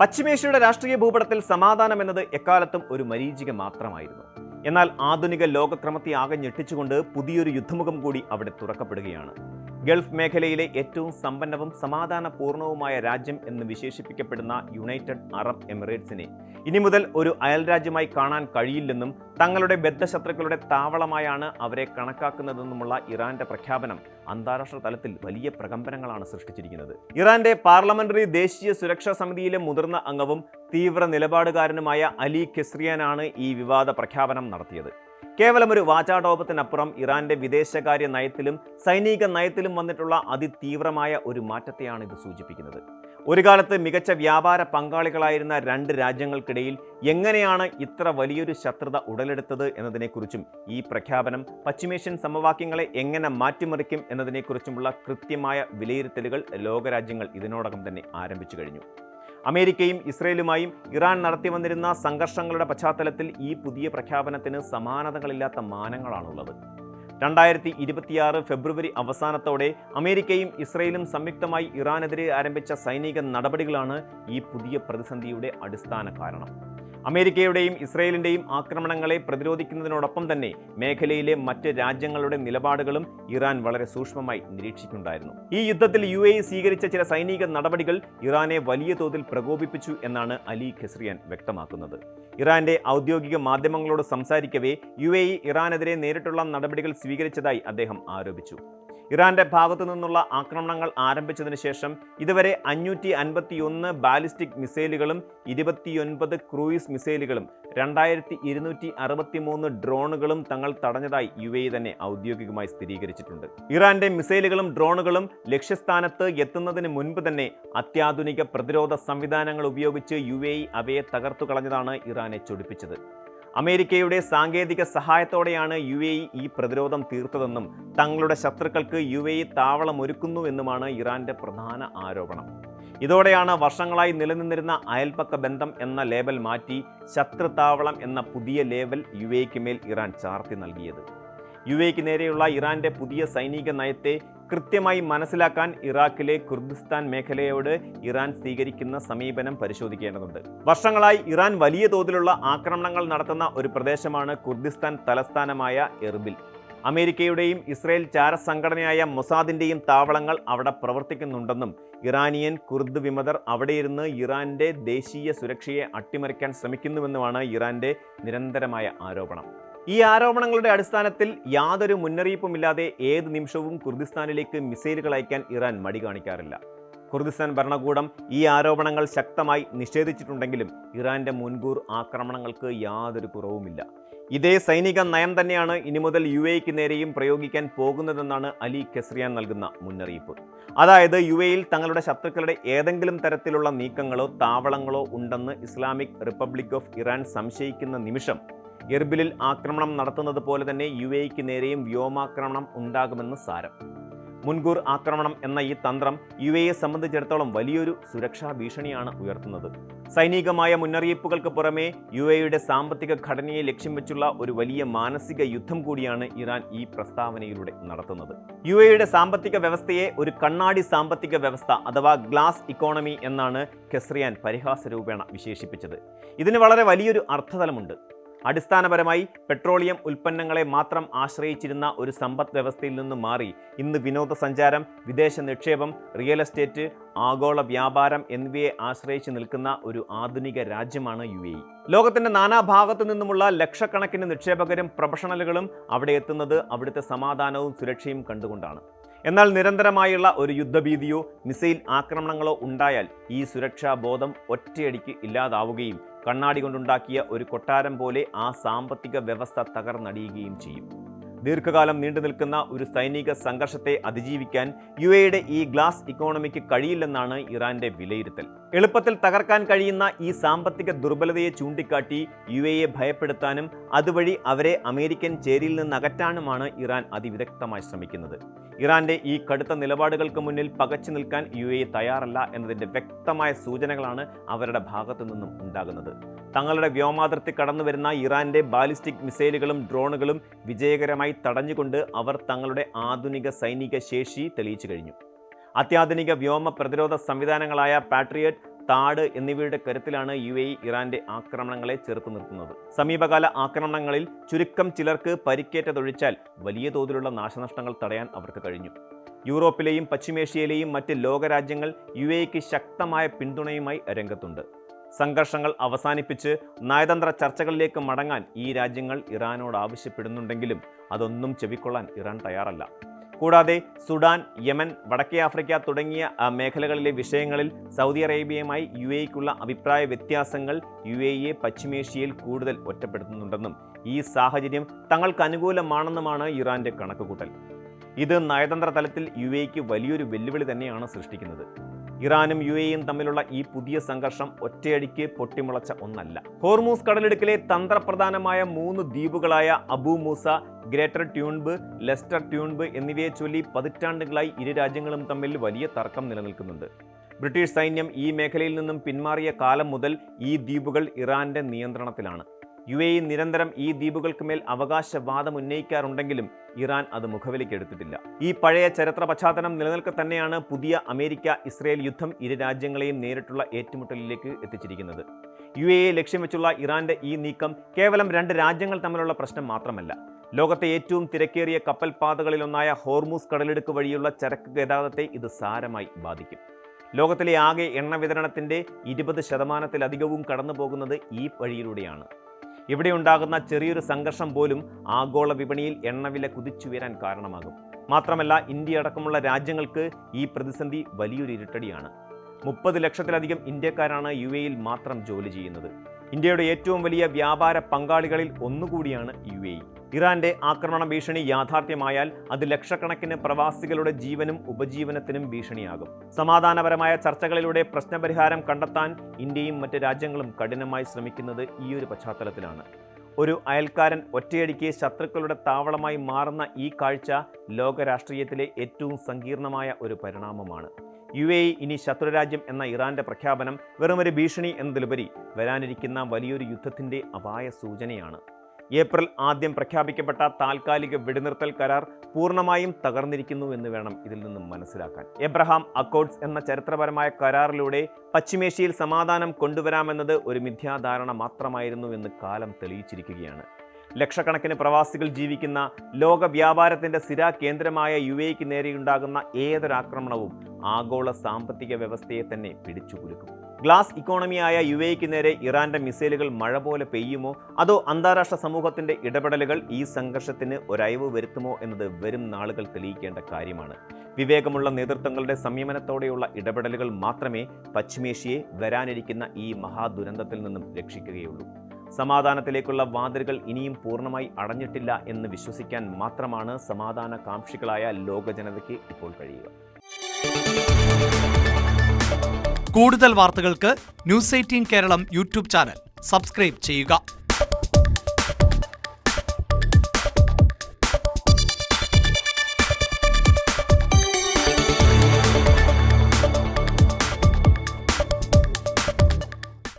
പശ്ചിമേഷ്യയുടെ രാഷ്ട്രീയ ഭൂപടത്തിൽ സമാധാനം എന്നത് എക്കാലത്തും ഒരു മരീചിക മാത്രമായിരുന്നു. എന്നാൽ ആധുനിക ലോകക്രമത്തെ ആകെ ഞെട്ടിച്ചുകൊണ്ട് പുതിയൊരു യുദ്ധമുഖം കൂടി അവിടെ തുറക്കപ്പെടുകയാണ്. ഗൾഫ് മേഖലയിലെ ഏറ്റവും സമ്പന്നവും സമാധാനപൂർണവുമായ രാജ്യം എന്ന് വിശേഷിപ്പിക്കപ്പെടുന്ന യുണൈറ്റഡ് അറബ് എമിറേറ്റ്സിനെ ഇനി മുതൽ ഒരു അയൽരാജ്യമായി കാണാൻ കഴിയില്ലെന്നും തങ്ങളുടെ ബദ്ധശത്രുക്കളുടെ താവളമായാണ് അവരെ കണക്കാക്കുന്നതെന്നുമുള്ള ഇറാന്റെ പ്രഖ്യാപനം അന്താരാഷ്ട്ര തലത്തിൽ വലിയ പ്രകമ്പനങ്ങളാണ് സൃഷ്ടിച്ചിരിക്കുന്നത്. ഇറാന്റെ പാർലമെന്ററി ദേശീയ സുരക്ഷാ സമിതിയിലെ മുതിർന്ന അംഗവും തീവ്ര നിലപാടുകാരനുമായ അലി ഖെസ്രിയാനാണ് ഈ വിവാദ പ്രഖ്യാപനം നടത്തിയത്. കേവലം ഒരു വാചാടോപത്തിനപ്പുറം ഇറാന്റെ വിദേശകാര്യ നയത്തിലും സൈനിക നയത്തിലും വന്നിട്ടുള്ള അതിതീവ്രമായ ഒരു മാറ്റത്തെയാണ് ഇത് സൂചിപ്പിക്കുന്നത്. ഒരു കാലത്ത് മികച്ച വ്യാപാര പങ്കാളികളായിരുന്ന രണ്ട് രാജ്യങ്ങൾക്കിടയിൽ എങ്ങനെയാണ് ഇത്ര വലിയൊരു ശത്രുത ഉടലെടുത്തത് എന്നതിനെക്കുറിച്ചും ഈ പ്രഖ്യാപനം പശ്ചിമേഷ്യൻ സമവാക്യങ്ങളെ എങ്ങനെ മാറ്റിമറിക്കും എന്നതിനെക്കുറിച്ചുമുള്ള കൃത്യമായ വിലയിരുത്തലുകൾ ലോകരാജ്യങ്ങൾ ഇതിനോടകം തന്നെ ആരംഭിച്ചു കഴിഞ്ഞു. അമേരിക്കയും ഇസ്രയേലുമായും ഇറാൻ നടത്തി വന്നിരുന്ന സംഘർഷങ്ങളുടെ പശ്ചാത്തലത്തിൽ ഈ പുതിയ പ്രഖ്യാപനത്തിന് സമാനതകളില്ലാത്ത മാനങ്ങളാണുള്ളത്. 2026 ഫെബ്രുവരി അവസാനത്തോടെ അമേരിക്കയും ഇസ്രയേലും സംയുക്തമായി ഇറാനെതിരെ ആരംഭിച്ച സൈനിക നടപടികളാണ് ഈ പുതിയ പ്രതിസന്ധിയുടെ അടിസ്ഥാന കാരണം. അമേരിക്കയുടെയും ഇസ്രയേലിൻ്റെയും ആക്രമണങ്ങളെ പ്രതിരോധിക്കുന്നതിനോടൊപ്പം തന്നെ മേഖലയിലെ മറ്റ് രാജ്യങ്ങളുടെ നിലപാടുകളും ഇറാൻ വളരെ സൂക്ഷ്മമായി നിരീക്ഷിക്കുന്നുണ്ടായിരുന്നു. ഈ യുദ്ധത്തിൽ UAE സ്വീകരിച്ച ചില സൈനിക നടപടികൾ ഇറാനെ വലിയ തോതിൽ പ്രകോപിപ്പിച്ചു എന്നാണ് അലി ഖെസ്രിയാൻ വ്യക്തമാക്കുന്നത്. ഇറാന്റെ ഔദ്യോഗിക മാധ്യമങ്ങളോട് സംസാരിക്കവേ UAE ഇറാനെതിരെ നേരിട്ടുള്ള നടപടികൾ സ്വീകരിച്ചതായി അദ്ദേഹം ആരോപിച്ചു. ഇറാന്റെ ഭാഗത്തു നിന്നുള്ള ആക്രമണങ്ങൾ ആരംഭിച്ചതിന് ശേഷം ഇതുവരെ 551 ബാലിസ്റ്റിക് മിസൈലുകളും 29 ക്രൂയിസ് മിസൈലുകളും 2263 ഡ്രോണുകളും തങ്ങൾ തടഞ്ഞതായി UAE തന്നെ ഔദ്യോഗികമായി സ്ഥിരീകരിച്ചിട്ടുണ്ട്. ഇറാന്റെ മിസൈലുകളും ഡ്രോണുകളും ലക്ഷ്യസ്ഥാനത്ത് എത്തുന്നതിന് മുൻപ് തന്നെ അത്യാധുനിക പ്രതിരോധ സംവിധാനങ്ങൾ ഉപയോഗിച്ച് UAE അവയെ തകർത്തു കളഞ്ഞതാണ് ഇറാനെ ചൊടിപ്പിച്ചത്. അമേരിക്കയുടെ സാങ്കേതിക സഹായത്തോടെയാണ് UAE ഈ പ്രതിരോധം തീർത്തതെന്നും തങ്ങളുടെ ശത്രുക്കൾക്ക് UAE താവളമൊരുക്കുന്നുവെന്നുമാണ് ഇറാന്റെ പ്രധാന ആരോപണം. ഇതോടെയാണ് വർഷങ്ങളായി നിലനിന്നിരുന്ന അയൽപക്ക ബന്ധം എന്ന ലേബൽ മാറ്റി ശത്രു താവളം എന്ന പുതിയ ലേബൽ UAEക്ക് മേൽ ഇറാൻ ചാർത്തി നൽകിയത്. UAEക്ക് നേരെയുള്ള ഇറാന്റെ പുതിയ സൈനിക നയത്തെ കൃത്യമായി മനസ്സിലാക്കാൻ ഇറാഖിലെ കുർദിസ്ഥാൻ മേഖലയോട് ഇറാൻ സ്വീകരിക്കുന്ന സമീപനം പരിശോധിക്കേണ്ടതുണ്ട്. വർഷങ്ങളായി ഇറാൻ വലിയ തോതിലുള്ള ആക്രമണങ്ങൾ നടത്തുന്ന ഒരു പ്രദേശമാണ് കുർദിസ്ഥാൻ തലസ്ഥാനമായ എർബിൽ. അമേരിക്കയുടെയും ഇസ്രയേൽ ചാരസംഘടനയായ മൊസാദിന്റെയും താവളങ്ങൾ അവിടെ പ്രവർത്തിക്കുന്നുണ്ടെന്നും ഇറാനിയൻ കുർദ് വിമതർ അവിടെയിരുന്ന് ഇറാന്റെ ദേശീയ സുരക്ഷയെ അട്ടിമറിക്കാൻ ശ്രമിക്കുന്നുവെന്നുമാണ് ഇറാന്റെ നിരന്തരമായ ആരോപണം. ഈ ആരോപണങ്ങളുടെ അടിസ്ഥാനത്തിൽ യാതൊരു മുന്നറിയിപ്പുമില്ലാതെ ഏത് നിമിഷവും കുർദിസ്ഥാനിലേക്ക് മിസൈലുകൾ അയക്കാൻ ഇറാൻ മടി കാണിക്കാറില്ല. കുർദിസ്ഥാൻ ഭരണകൂടം ഈ ആരോപണങ്ങൾ ശക്തമായി നിഷേധിച്ചിട്ടുണ്ടെങ്കിലും ഇറാന്റെ മുൻകൂർ ആക്രമണങ്ങൾക്ക് യാതൊരു കുറവുമില്ല. ഇതേ സൈനിക നയം തന്നെയാണ് ഇനി മുതൽ UAEക്ക് നേരെയും പ്രയോഗിക്കാൻ പോകുന്നതെന്നാണ് അലി ഖെസ്രിയാൻ നൽകുന്ന മുന്നറിയിപ്പ്. അതായത് UAEയിൽ തങ്ങളുടെ ശത്രുക്കളുടെ ഏതെങ്കിലും തരത്തിലുള്ള നീക്കങ്ങളോ താവളങ്ങളോ ഉണ്ടെന്ന് ഇസ്ലാമിക് റിപ്പബ്ലിക് ഓഫ് ഇറാൻ സംശയിക്കുന്ന നിമിഷം എർബിലിൽ ആക്രമണം നടത്തുന്നത് പോലെ തന്നെ UAEക്ക് നേരെയും വ്യോമാക്രമണം ഉണ്ടാകുമെന്ന് സാരം. മുൻകൂർ ആക്രമണം എന്ന ഈ തന്ത്രം UAEയെ സംബന്ധിച്ചിടത്തോളം വലിയൊരു സുരക്ഷാ ഭീഷണിയാണ് ഉയർത്തുന്നത്. സൈനികമായ മുന്നറിയിപ്പുകൾക്ക് പുറമെ UAEയുടെ സാമ്പത്തിക ഘടനയെ ലക്ഷ്യം വെച്ചുള്ള ഒരു വലിയ മാനസിക യുദ്ധം കൂടിയാണ് ഇറാൻ ഈ പ്രസ്താവനയിലൂടെ നടത്തുന്നത്. UAEയുടെ സാമ്പത്തിക വ്യവസ്ഥയെ ഒരു കണ്ണാടി സാമ്പത്തിക വ്യവസ്ഥ അഥവാ ഗ്ലാസ് ഇക്കോണമി എന്നാണ് ഖെസ്രിയാൻ പരിഹാസരൂപേണ വിശേഷിപ്പിച്ചത്. ഇതിന് വളരെ വലിയൊരു അർത്ഥതലമുണ്ട്. അടിസ്ഥാനപരമായി പെട്രോളിയം ഉൽപ്പന്നങ്ങളെ മാത്രം ആശ്രയിച്ചിരുന്ന ഒരു സമ്പദ് വ്യവസ്ഥയിൽ നിന്ന് മാറി ഇന്ന് വിനോദസഞ്ചാരം, വിദേശ നിക്ഷേപം, റിയൽ എസ്റ്റേറ്റ്, ആഗോള വ്യാപാരം എന്നിവയെ ആശ്രയിച്ച് നിൽക്കുന്ന ഒരു ആധുനിക രാജ്യമാണ് UAE. ലോകത്തിന്റെ നാനാഭാഗത്തു നിന്നുമുള്ള ലക്ഷക്കണക്കിന് നിക്ഷേപകരും പ്രൊഫഷണലുകളും അവിടെ എത്തുന്നത് അവിടുത്തെ സമാധാനവും സുരക്ഷയും കണ്ടുകൊണ്ടാണ്. എന്നാൽ നിരന്തരമായുള്ള ഒരു യുദ്ധഭീതിയോ മിസൈൽ ആക്രമണങ്ങളോ ഉണ്ടായാൽ ഈ സുരക്ഷാ ബോധം ഒറ്റയടിക്ക് ഇല്ലാതാവുകയും കണ്ണാടി കൊണ്ടുണ്ടാക്കിയ ഒരു കൊട്ടാരം പോലെ ആ സാമ്പത്തിക വ്യവസ്ഥ തകർന്നടിയുകയും ചെയ്യും. ദീർഘകാലം നീണ്ടു നിൽക്കുന്ന ഒരു സൈനിക സംഘർഷത്തെ അതിജീവിക്കാൻ UAEയുടെ ഈ ഗ്ലാസ് ഇക്കോണമിക്ക് കഴിയില്ലെന്നാണ് ഇറാന്റെ വിലയിരുത്തൽ. എളുപ്പത്തിൽ തകർക്കാൻ കഴിയുന്ന ഈ സാമ്പത്തിക ദുർബലതയെ ചൂണ്ടിക്കാട്ടി UAEയെ ഭയപ്പെടുത്താനും അതുവഴി അവരെ അമേരിക്കൻ ചേരിയിൽ നിന്ന് അകറ്റാനുമാണ് ഇറാൻ അതിവിദഗ്ധമായി ശ്രമിക്കുന്നത്. ഇറാന്റെ ഈ കടുത്ത നിലപാടുകൾക്ക് മുന്നിൽ പകച്ചു നിൽക്കാൻ UAE തയ്യാറല്ല എന്നതിൻ്റെ വ്യക്തമായ സൂചനകളാണ് അവരുടെ ഭാഗത്തു നിന്നും ഉണ്ടാകുന്നത്. തങ്ങളുടെ വ്യോമാതിർത്തി കടന്നുവരുന്ന ഇറാന്റെ ബാലിസ്റ്റിക് മിസൈലുകളും ഡ്രോണുകളും വിജയകരമായി തടഞ്ഞുകൊണ്ട് അവർ തങ്ങളുടെ ആധുനിക സൈനിക ശേഷി തെളിയിച്ചു കഴിഞ്ഞു. അത്യാധുനിക വ്യോമ പ്രതിരോധ സംവിധാനങ്ങളായ പാട്രിയറ്റ്, താഡ് എന്നിവയുടെ കരുത്തിലാണ് UAE ഇറാന്റെ ആക്രമണങ്ങളെ ചെറുത്തു നിർത്തുന്നത്. സമീപകാല ആക്രമണങ്ങളിൽ ചുരുക്കം ചിലർക്ക് പരിക്കേറ്റതൊഴിച്ചാൽ വലിയ തോതിലുള്ള നാശനഷ്ടങ്ങൾ തടയാൻ അവർക്ക് കഴിഞ്ഞു. യൂറോപ്പിലെയും പശ്ചിമേഷ്യയിലെയും മറ്റ് ലോകരാജ്യങ്ങൾ UAEക്ക് ശക്തമായ പിന്തുണയുമായി രംഗത്തുണ്ട്. സംഘർഷങ്ങൾ അവസാനിപ്പിച്ച് നയതന്ത്ര ചർച്ചകളിലേക്ക് മടങ്ങാൻ ഈ രാജ്യങ്ങൾ ഇറാനോട് ആവശ്യപ്പെടുന്നുണ്ടെങ്കിലും അതൊന്നും ചെവിക്കൊള്ളാൻ ഇറാൻ തയ്യാറല്ല. കൂടാതെ സുഡാൻ, യമൻ, വടക്കേ ആഫ്രിക്ക തുടങ്ങിയ മേഖലകളിലെ വിഷയങ്ങളിൽ സൗദി അറേബ്യയുമായി UAEക്കുള്ള അഭിപ്രായ വ്യത്യാസങ്ങൾ UAEയെ പശ്ചിമേഷ്യയിൽ കൂടുതൽ ഒറ്റപ്പെടുത്തുന്നുണ്ടെന്നും ഈ സാഹചര്യം തങ്ങൾക്ക് അനുകൂലമാണെന്നുമാണ് ഇറാന്റെ കണക്കുകൂട്ടൽ. ഇത് നയതന്ത്ര തലത്തിൽ UAEക്ക് വലിയൊരു വെല്ലുവിളി തന്നെയാണ് സൃഷ്ടിക്കുന്നത്. ഇറാനും UAEയും തമ്മിലുള്ള ഈ പുതിയ സംഘർഷം ഒറ്റയടിക്ക് പൊട്ടിമുളച്ച ഒന്നല്ല. ഹോർമൂസ് കടലിടുക്കിലെ തന്ത്രപ്രധാനമായ 3 ദ്വീപുകളായ അബു മൂസ, ഗ്രേറ്റർ ട്യൂൺബ്, ലെസ്റ്റർ ട്യൂൺബ് എന്നിവയെ ചൊല്ലി പതിറ്റാണ്ടുകളായി ഇരു രാജ്യങ്ങളും തമ്മിൽ വലിയ തർക്കം നിലനിൽക്കുന്നുണ്ട്. ബ്രിട്ടീഷ് സൈന്യം ഈ മേഖലയിൽ നിന്നും പിന്മാറിയ കാലം മുതൽ ഈ ദ്വീപുകൾ ഇറാന്റെ നിയന്ത്രണത്തിലാണ്. UAE നിരന്തരം ഈ ദ്വീപുകൾക്ക് മേൽ അവകാശവാദം ഉന്നയിക്കാറുണ്ടെങ്കിലും ഇറാൻ അത് മുഖവിലയ്ക്കെടുത്തിട്ടില്ല. ഈ പഴയ ചരിത്ര പശ്ചാത്തലം നിലനിൽക്കെ തന്നെയാണ് പുതിയ അമേരിക്ക-ഇസ്രയേൽ യുദ്ധം ഇരു രാജ്യങ്ങളെയും നേരിട്ടുള്ള ഏറ്റുമുട്ടലിലേക്ക് എത്തിച്ചിരിക്കുന്നത്. UAE ലക്ഷ്യം വെച്ചുള്ള ഇറാന്റെ ഈ നീക്കം കേവലം 2 രാജ്യങ്ങൾ തമ്മിലുള്ള പ്രശ്നം മാത്രമല്ല, ലോകത്തെ ഏറ്റവും തിരക്കേറിയ കപ്പൽ പാതകളിലൊന്നായ ഹോർമൂസ് കടലിടുക്ക് വഴിയുള്ള ചരക്ക് ഗതാഗതത്തെ ഇത് സാരമായി ബാധിക്കും. ലോകത്തിലെ ആകെ എണ്ണ വിതരണത്തിന്റെ 20% കടന്നു പോകുന്നത് ഈ വഴിയിലൂടെയാണ്. ഇവിടെ ഉണ്ടാകുന്ന ചെറിയൊരു സംഘർഷം പോലും ആഗോള വിപണിയിൽ എണ്ണവില കുതിച്ചുയരാൻ കാരണമാകും. മാത്രമല്ല, ഇന്ത്യ അടക്കമുള്ള രാജ്യങ്ങൾക്ക് ഈ പ്രതിസന്ധി വലിയൊരു ഇരുട്ടടിയാണ്. 30 ലക്ഷത്തിലധികം ഇന്ത്യക്കാരാണ് UAEയിൽ മാത്രം ജോലി ചെയ്യുന്നത്. ഇന്ത്യയുടെ ഏറ്റവും വലിയ വ്യാപാര പങ്കാളികളിൽ ഒന്നുകൂടിയാണ് UAE. ഇറാന്റെ ആക്രമണ ഭീഷണി യാഥാർത്ഥ്യമായാൽ അത് ലക്ഷക്കണക്കിന് പ്രവാസികളുടെ ജീവനും ഉപജീവനത്തിനും ഭീഷണിയാകും. സമാധാനപരമായ ചർച്ചകളിലൂടെ പ്രശ്നപരിഹാരം കണ്ടെത്താൻ ഇന്ത്യയും മറ്റ് രാജ്യങ്ങളും കഠിനമായി ശ്രമിക്കുന്നത് ഈ ഒരു പശ്ചാത്തലത്തിലാണ്. ഒരു അയൽക്കാരൻ ഒറ്റയടിക്ക് ശത്രുക്കളുടെ താവളമായി മാറുന്ന ഈ കാഴ്ച ലോക രാഷ്ട്രീയത്തിലെ ഏറ്റവും സങ്കീർണമായ ഒരു പരിണാമമാണ്. UAE ഇനി ശത്രുരാജ്യം എന്ന ഇറാന്റെ പ്രഖ്യാപനം വെറുമൊരു ഭീഷണി എന്നതിലുപരി വരാനിരിക്കുന്ന വലിയൊരു യുദ്ധത്തിന്റെ അപായ സൂചനയാണ്. ഏപ്രിൽ ആദ്യം പ്രഖ്യാപിക്കപ്പെട്ട താൽക്കാലിക വെടിനിർത്തൽ കരാർ പൂർണ്ണമായും തകർന്നിരിക്കുന്നു എന്ന് വേണം ഇതിൽ നിന്നും മനസ്സിലാക്കാൻ. എബ്രഹാം അക്കോർഡ്സ് എന്ന ചരിത്രപരമായ കരാറിലൂടെ പശ്ചിമേഷ്യയിൽ സമാധാനം കൊണ്ടുവരാമെന്നത് ഒരു മിഥ്യാധാരണ മാത്രമായിരുന്നു എന്ന് കാലം തെളിയിച്ചിരിക്കുകയാണ്. ലക്ഷക്കണക്കിന് പ്രവാസികൾ ജീവിക്കുന്ന ലോക വ്യാപാരത്തിന്റെ സ്ഥിര കേന്ദ്രമായ UAEക്ക് നേരെയുണ്ടാകുന്ന ഏതൊരാക്രമണവും ആഗോള സാമ്പത്തിക വ്യവസ്ഥയെ തന്നെ പിടിച്ചുകുലുക്കും. ഗ്ലാസ് ഇക്കോണമിയായ UAEക്ക് നേരെ ഇറാന്റെ മിസൈലുകൾ മഴ പോലെ പെയ്യുമോ, അതോ അന്താരാഷ്ട്ര സമൂഹത്തിന്റെ ഇടപെടലുകൾ ഈ സംഘർഷത്തിന് ഒരയവ് വരുത്തുമോ എന്നത് വരും നാളുകൾ തെളിയിക്കേണ്ട കാര്യമാണ്. വിവേകമുള്ള നേതൃത്വങ്ങളുടെ സംയമനത്തോടെയുള്ള ഇടപെടലുകൾ മാത്രമേ പശ്ചിമേഷ്യയെ വരാനിരിക്കുന്ന ഈ മഹാദുരന്തത്തിൽ നിന്നും രക്ഷിക്കുകയുള്ളൂ. സമാധാനത്തിലേക്കുള്ള വാതിലുകൾ ഇനിയും പൂർണ്ണമായി അടഞ്ഞിട്ടില്ല എന്ന് വിശ്വസിക്കാൻ മാത്രമാണ് സമാധാന കാംക്ഷികളായ ലോക ജനതയ്ക്ക് ഇപ്പോൾ കഴിയുക. കൂടുതൽ വാർത്തകൾക്ക് News 18 Keralam YouTube channel subscribe ചെയ്യുക.